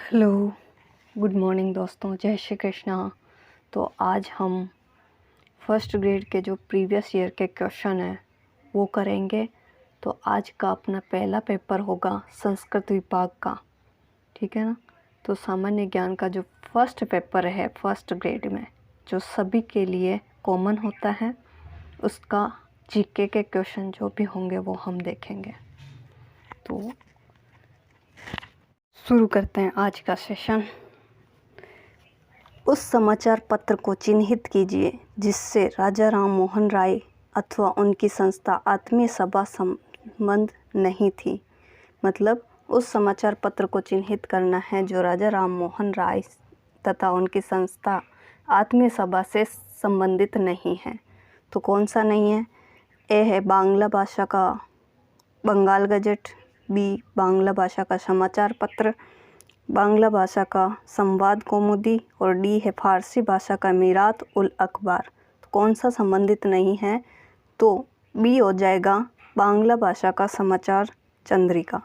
Hello, good morning दोस्तों, जय श्री कृष्णा। तो आज हम फर्स्ट ग्रेड के जो प्रीवियस ईयर के क्वेश्चन हैं वो करेंगे। तो आज का अपना पहला पेपर होगा संस्कृत विभाग का, ठीक है ना। तो सामान्य ज्ञान का जो फर्स्ट पेपर है फर्स्ट ग्रेड में, जो सभी के लिए कॉमन होता है, उसका जीके के क्वेश्चन जो भी होंगे वो हम देखेंगे। तो शुरू करते हैं आज का सेशन। उस समाचार पत्र को चिन्हित कीजिए जिससे राजा राम मोहन राय अथवा उनकी संस्था आत्मीय सभा संबंध नहीं थी। मतलब उस समाचार पत्र को चिन्हित करना है जो राजा राम मोहन राय तथा उनकी संस्था आत्मीय सभा से संबंधित नहीं है। तो कौन सा नहीं है? ए है बांग्ला भाषा का बंगाल गजट, बी बांग्ला भाषा का समाचार पत्र, बांग्ला भाषा का संवाद कौमुदी और डी है फारसी भाषा का मीरात उल अखबार। तो कौन सा संबंधित नहीं है? तो बी हो जाएगा बांग्ला भाषा का समाचार चंद्रिका।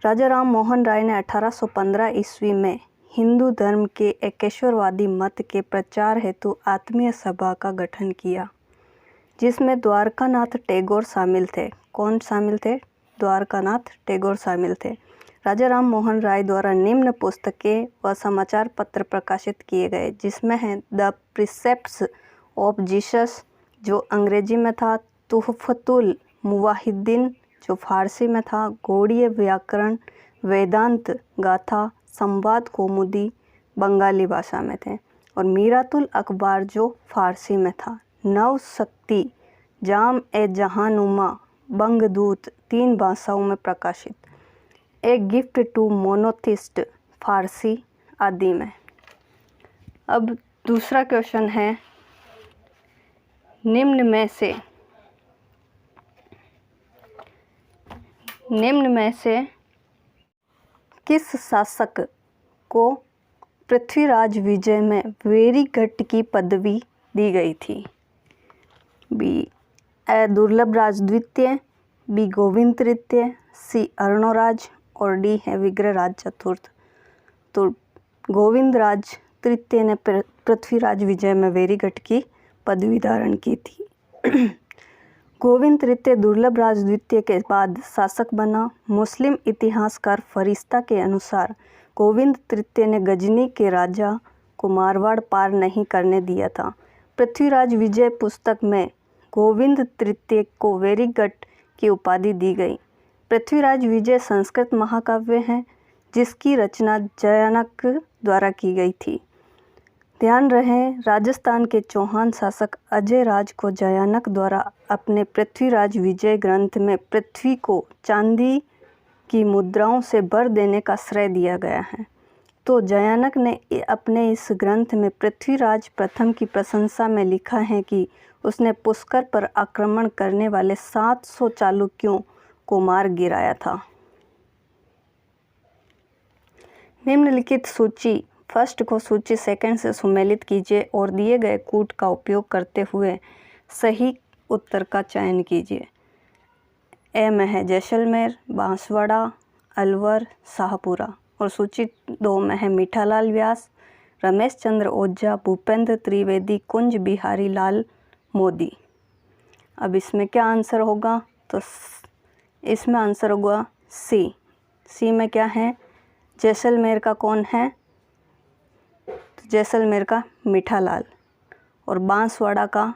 राजा राम मोहन राय ने 1815 ईस्वी में हिंदू धर्म के एकेश्वरवादी मत के प्रचार हेतु आत्मीय सभा का गठन किया, जिसमें द्वारकानाथ टैगोर शामिल थे। कौन शामिल थे? द्वारकानाथ टैगोर शामिल थे। राजा राम मोहन राय द्वारा निम्न पुस्तकें व समाचार पत्र प्रकाशित किए गए, जिसमें है द प्रिसेप्ट्स ऑफ जीसस जो अंग्रेजी में था, तुहफतुल मुवाहिदीन जो फारसी में था, गौड़ीय व्याकरण, वेदांत गाथा, संवाद कौमुदी बंगाली भाषा में थे, और मीरातुल अखबार जो फारसी में था। नव शक्ति, जाम ए जहानुमा, बंगदूत 3 भाषाओं में प्रकाशित, ए गिफ्ट टू मोनोथिस्ट फारसी आदि में। अब दूसरा क्वेश्चन है, निम्न में से किस शासक को पृथ्वीराज विजय में वेरीगढ़ की पदवी दी गई थी? बी ए दुर्लभ राज द्वितीय, बी गोविंद तृतीय, सी अर्णोराज और डी है विग्रहराज चतुर्थ। तो गोविंद राज तृतीय ने पृथ्वीराज विजय में वेरीगढ़ की पदवी धारण की थी। गोविंद तृतीय दुर्लभ राज द्वितीय के बाद शासक बना। मुस्लिम इतिहासकार फरिश्ता के अनुसार गोविंद तृतीय ने गजनी के राजा को मारवाड़ पार नहीं करने दिया था। पृथ्वीराज विजय पुस्तक में गोविंद तृतीय को वेरीगढ़ की उपाधि दी गई। पृथ्वीराज विजय संस्कृत महाकाव्य है जिसकी रचना जयानक द्वारा की गई थी। ध्यान रहे, राजस्थान के चौहान शासक अजय राज को जयानक द्वारा अपने पृथ्वीराज विजय ग्रंथ में पृथ्वी को चांदी की मुद्राओं से भर देने का श्रेय दिया गया है। तो जयानक ने अपने इस ग्रंथ में पृथ्वीराज प्रथम की प्रशंसा में लिखा है कि उसने पुष्कर पर आक्रमण करने वाले 700 चालुक्यों को मार गिराया था। निम्नलिखित सूची फर्स्ट को सूची सेकंड से सुमेलित कीजिए और दिए गए कूट का उपयोग करते हुए सही उत्तर का चयन कीजिए। ए में है जैसलमेर, बांसवाड़ा, अलवर, शाहपुरा, और सूची 2 में है मीठालाल व्यास, रमेश चंद्र ओझा, भूपेंद्र त्रिवेदी, कुंज बिहारी लाल मोदी। अब इसमें क्या आंसर होगा? तो इसमें आंसर होगा सी। सी में क्या है? जैसलमेर का कौन है? तो जैसलमेर का मीठालाल, और बांसवाड़ा का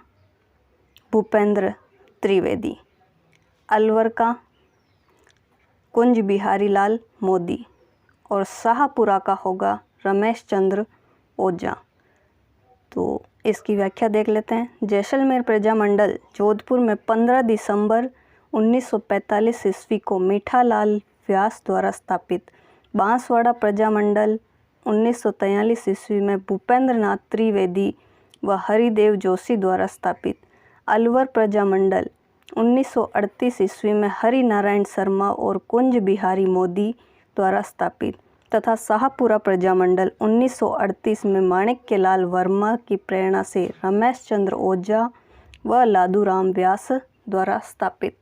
भूपेंद्र त्रिवेदी, अलवर का कुंज बिहारी लाल मोदी, और शाहपुरा का होगा रमेश चंद्र ओझा। तो इसकी व्याख्या देख लेते हैं। जैसलमेर प्रजामंडल जोधपुर में 15 दिसंबर 1945 ईस्वी को मीठालाल व्यास द्वारा स्थापित। बांसवाड़ा प्रजामंडल 1943 ईस्वी में भूपेंद्र नाथ त्रिवेदी व हरिदेव जोशी द्वारा स्थापित। अलवर प्रजामंडल 1938 ईस्वी में हरि नारायण शर्मा और कुंज बिहारी मोदी द्वारा स्थापित, तथा शाहपुरा प्रजामंडल 1938 में माणिक्य लाल वर्मा की प्रेरणा से रमेश चंद्र ओझा व लादूराम व्यास द्वारा स्थापित।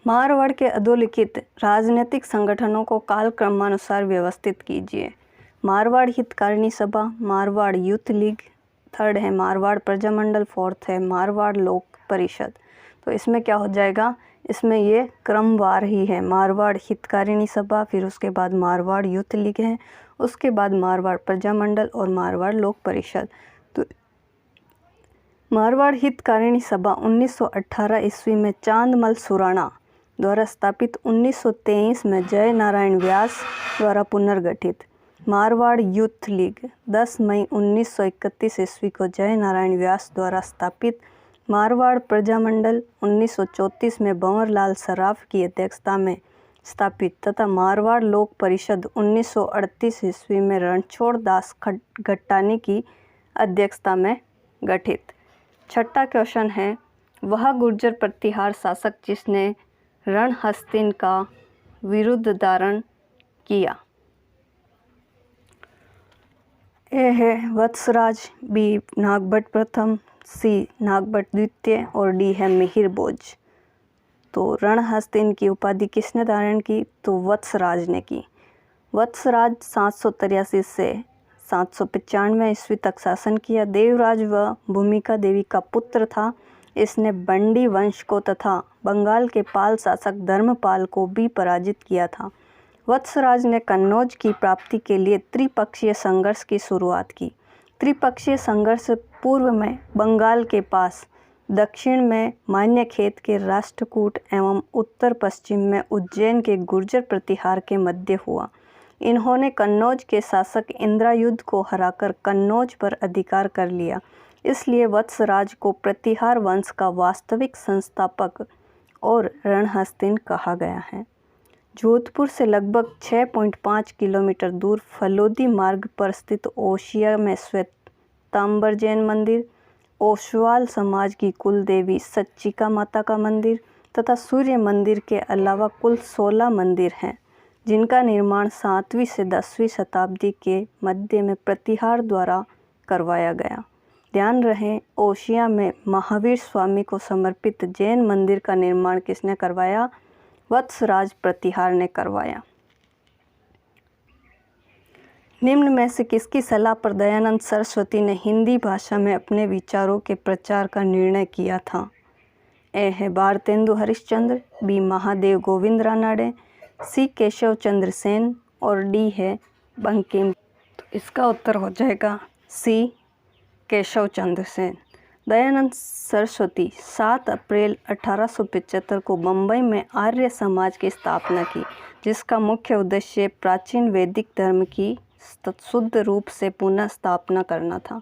मारवाड़ के अधोलिखित राजनीतिक संगठनों को कालक्रमानुसार व्यवस्थित कीजिए। मारवाड़ हितकारिणी सभा, मारवाड़ यूथ लीग, थर्ड है मारवाड़ प्रजामंडल, फोर्थ है मारवाड़ लोक परिषद। तो इसमें क्या हो जाएगा, इसमें ये क्रमवार ही है। मारवाड़ हितकारिणी सभा, फिर उसके बाद मारवाड़ यूथ लीग है, उसके बाद मारवाड़ प्रजामंडल और मारवाड़ लोक परिषद। तो मारवाड़ हितकारिणी सभा 1918 ईस्वी में चांदमल सुराणा द्वारा स्थापित, 1923 में जय नारायण व्यास द्वारा पुनर्गठित। मारवाड़ यूथ लीग 10 मई 1931 ईस्वी को जय नारायण व्यास द्वारा स्थापित। मारवाड़ प्रजामंडल 1934 में भंवरलाल सराफ की अध्यक्षता में स्थापित तथा मारवाड़ लोक परिषद 1938 ईस्वी में रणछोड़ दास घट्टानी की अध्यक्षता में गठित। छठा क्वेश्चन है, वह गुर्जर प्रतिहार शासक जिसने रणहस्तिन का विरुद्ध धारण किया। ए है वत्सराज, बी नागभट्ट प्रथम, सी नागभट्ट द्वितीय और डी है मिहिर भोज। तो रणहस्तिन की उपाधि किसने धारण की, तो वत्सराज ने की। वत्सराज 783 से 795 ईस्वी तक शासन किया। देवराज व भूमिका देवी का पुत्र था। इसने बंडी वंश को तथा बंगाल के पाल शासक धर्मपाल को भी पराजित किया था। वत्सराज ने कन्नौज की प्राप्ति के लिए त्रिपक्षीय संघर्ष की शुरुआत की। त्रिपक्षीय संघर्ष पूर्व में बंगाल के पास, दक्षिण में मान्यखेत के राष्ट्रकूट एवं उत्तर पश्चिम में उज्जैन के गुर्जर प्रतिहार के मध्य हुआ। इन्होंने कन्नौज के शासक इंद्रायुध को हराकर कन्नौज पर अधिकार कर लिया। इसलिए वत्सराज को प्रतिहार वंश का वास्तविक संस्थापक और रणहस्तिन कहा गया है। जोधपुर से लगभग 6.5 किलोमीटर दूर फलोदी मार्ग पर स्थित ओशिया में श्वेतांबर जैन मंदिर, ओसवाल समाज की कुल देवी सच्चिका माता का मंदिर तथा सूर्य मंदिर के अलावा कुल 16 मंदिर हैं, जिनका निर्माण 7वीं से 10वीं शताब्दी के मध्य में प्रतिहार द्वारा करवाया गया। ध्यान रहे, ओशिया में महावीर स्वामी को समर्पित जैन मंदिर का निर्माण किसने करवाया, वत्सराज प्रतिहार ने करवाया। निम्न में से किसकी सलाह पर दयानंद सरस्वती ने हिंदी भाषा में अपने विचारों के प्रचार का निर्णय किया था। ए है भारतेंदु हरिश्चंद्र, बी महादेव गोविंद रानाडे, सी केशव चंद्र सेन और डी है बंकिम। तो इसका उत्तर हो जाएगा सी केशव चंद्र सेन। दयानंद सरस्वती 7 अप्रैल 1875 को बम्बई में आर्य समाज की स्थापना की, जिसका मुख्य उद्देश्य प्राचीन वैदिक धर्म की शुद्ध रूप से पुनः स्थापना करना था।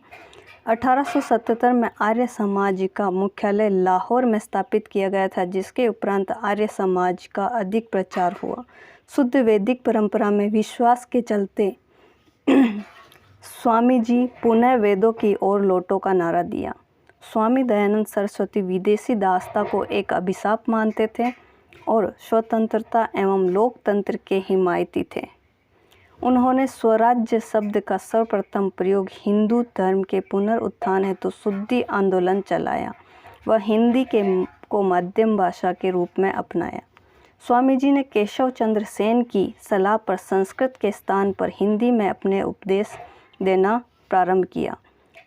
1877 में आर्य समाज का मुख्यालय लाहौर में स्थापित किया गया था, जिसके उपरांत आर्य समाज का अधिक प्रचार हुआ। शुद्ध वैदिक परंपरा में विश्वास के चलते स्वामी जी पुनः वेदों की ओर लौटो का नारा दिया। स्वामी दयानंद सरस्वती विदेशी दासता को एक अभिशाप मानते थे और स्वतंत्रता एवं लोकतंत्र के हिमायती थे। उन्होंने स्वराज्य शब्द का सर्वप्रथम प्रयोग हिंदू धर्म के पुनरुत्थान हेतु शुद्धि आंदोलन चलाया। वह हिंदी को माध्यम भाषा के रूप में अपनाया। स्वामी जी ने केशव चंद्र सेन की सलाह पर संस्कृत के स्थान पर हिंदी में अपने उपदेश देना प्रारंभ किया।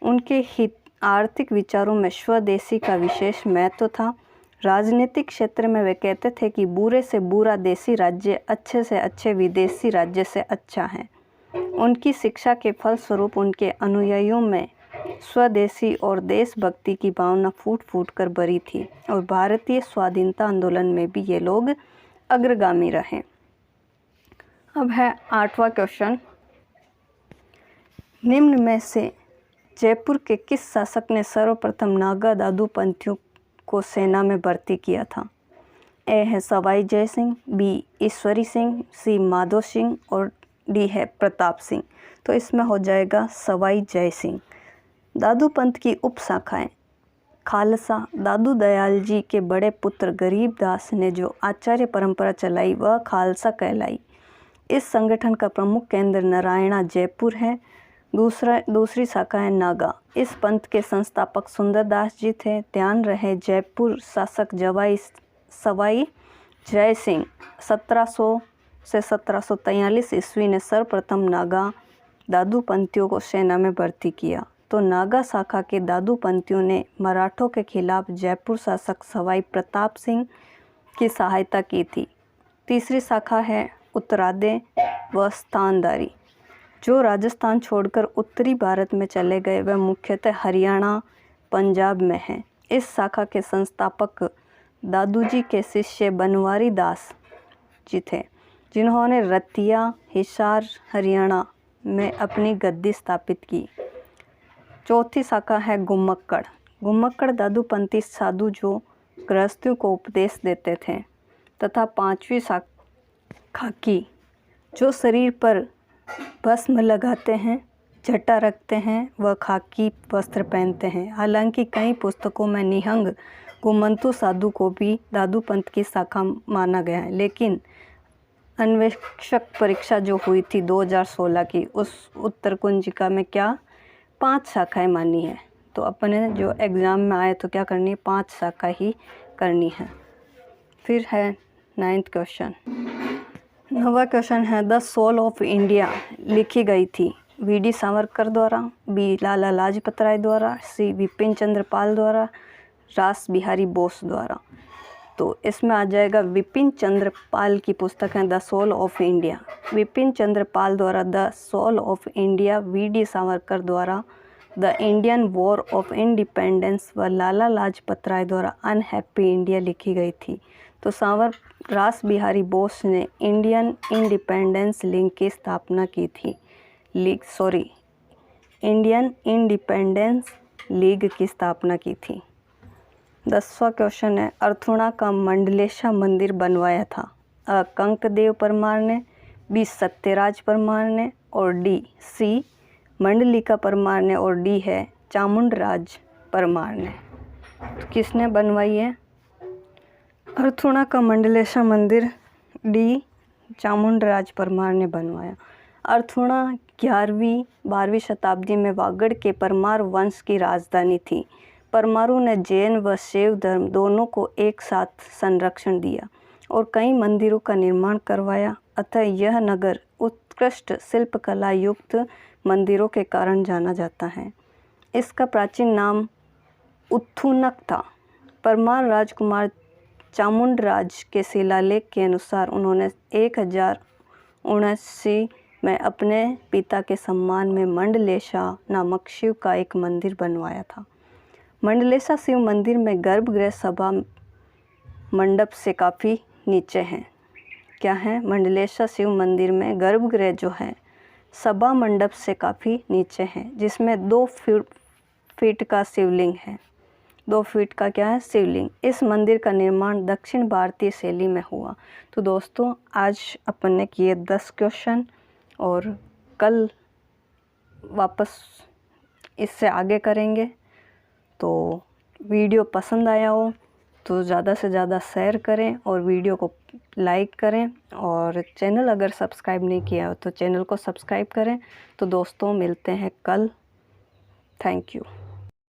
उनके आर्थिक विचारों में स्वदेशी का विशेष महत्व था। राजनीतिक क्षेत्र में वे कहते थे कि बुरे से बुरा देसी राज्य अच्छे से अच्छे विदेशी राज्य से अच्छा है। उनकी शिक्षा के फलस्वरूप उनके अनुयायियों में स्वदेशी और देशभक्ति की भावना फूट फूट कर भरी थी और भारतीय स्वाधीनता आंदोलन में भी ये लोग अग्रगामी रहे। अब है 8वां क्वेश्चन, निम्न में से जयपुर के किस शासक ने सर्वप्रथम नागा दादू पंथियों को सेना में भर्ती किया था। ए है सवाई जय सिंह, बी ईश्वरी सिंह, सी माधो सिंह और डी है प्रताप सिंह। तो इसमें हो जाएगा सवाई जय सिंह। दादू पंथ की उप शाखाएँ खालसा, दादू दयाल जी के बड़े पुत्र गरीबदास ने जो आचार्य परंपरा चलाई वह खालसा कहलाई। इस संगठन का प्रमुख केंद्र नारायणा जयपुर है। दूसरी शाखा है नागा। इस पंथ के संस्थापक सुंदरदास जी थे। ध्यान रहे, जयपुर शासक सवाई जय सिंह 1700 से 1743 ईस्वी ने सर्वप्रथम नागा दादूपंथियों को सेना में भर्ती किया। तो नागा शाखा के दादूपंथियों ने मराठों के खिलाफ जयपुर शासक सवाई प्रताप सिंह की सहायता की थी। तीसरी शाखा है उत्तरादे व स्थानदारी, जो राजस्थान छोड़कर उत्तरी भारत में चले गए वह मुख्यतः हरियाणा पंजाब में हैं। इस शाखा के संस्थापक दादूजी के शिष्य बनवारी दास जी थे, जिन्होंने रतिया हिसार हरियाणा में अपनी गद्दी स्थापित की। चौथी शाखा है घुमक्कड़। घुमक्कड़ दादूपंथी साधु जो गृहस्थियों को उपदेश देते थे। तथा पांचवी शाखा की, जो शरीर पर भस्म लगाते हैं, जटा रखते हैं व खाकी वस्त्र पहनते हैं। हालांकि कई पुस्तकों में निहंग घुमंतु साधु को भी दादूपंथ की शाखा माना गया है, लेकिन अन्वेषक परीक्षा जो हुई थी 2016 की, उस उत्तर कुंजिका में क्या 5 शाखाएं मानी है। तो अपने जो एग्ज़ाम में आए तो क्या करनी है, 5 शाखा ही करनी है। फिर है 9th क्वेश्चन। 9वां क्वेश्चन है द सोल ऑफ इंडिया लिखी गई थी वी.डी. सावरकर द्वारा, बी. लाला लाजपत राय द्वारा, सी. विपिन चंद्र पाल द्वारा, रास बिहारी बोस द्वारा। तो इसमें आ जाएगा विपिन चंद्र पाल की पुस्तक है the soul of India. Vipin Chandra Pal द्वारा the soul of India, V D. Savarkar द्वारा the Indian war of independence व लाला लाजपत राय द्वारा अनहैप्पी इंडिया लिखी गई थी। तो रास बिहारी बोस ने इंडियन इंडिपेंडेंस लीग की स्थापना की थी। इंडियन इंडिपेंडेंस लीग की स्थापना की थी। 10वां क्वेश्चन है अर्थुणा का मंडलेशा मंदिर बनवाया था। अ. कंकदेव परमार ने, बी. सत्यराज परमार ने और डी. सी. मंडलिका परमार ने और डी है चामुंडराज परमार ने। तो किसने बनवाई है अर्थुणा का मंडलेशा मंदिर? डी. चामुंडराज परमार ने बनवाया। अर्थुणा 11वीं 12वीं शताब्दी में वागड़ के परमार वंश की राजधानी थी। परमारों ने जैन व शैव धर्म दोनों को एक साथ संरक्षण दिया और कई मंदिरों का निर्माण करवाया। अतः यह नगर उत्कृष्ट शिल्पकला युक्त मंदिरों के कारण जाना जाता है। इसका प्राचीन नाम उत्थुनक था। परमार राजकुमार चामुंडराज के शिलालेख के अनुसार उन्होंने 1079 में अपने पिता के सम्मान में मंडलेशा नामक शिव का एक मंदिर बनवाया था। मंडलेशा शिव मंदिर में गर्भगृह सभा मंडप से काफ़ी नीचे हैं। क्या है? मंडलेशा शिव मंदिर में गर्भगृह जो है सभा मंडप से काफ़ी नीचे है, जिसमें 2 फीट का शिवलिंग है। 2 फीट का क्या है? शिवलिंग। इस मंदिर का निर्माण दक्षिण भारतीय शैली में हुआ। तो दोस्तों आज अपन ने किए 10 क्वेश्चन और कल वापस इससे आगे करेंगे। तो वीडियो पसंद आया हो तो ज़्यादा से ज़्यादा शेयर करें और वीडियो को लाइक करें, और चैनल अगर सब्सक्राइब नहीं किया हो तो चैनल को सब्सक्राइब करें। तो दोस्तों मिलते हैं कल। Thank you.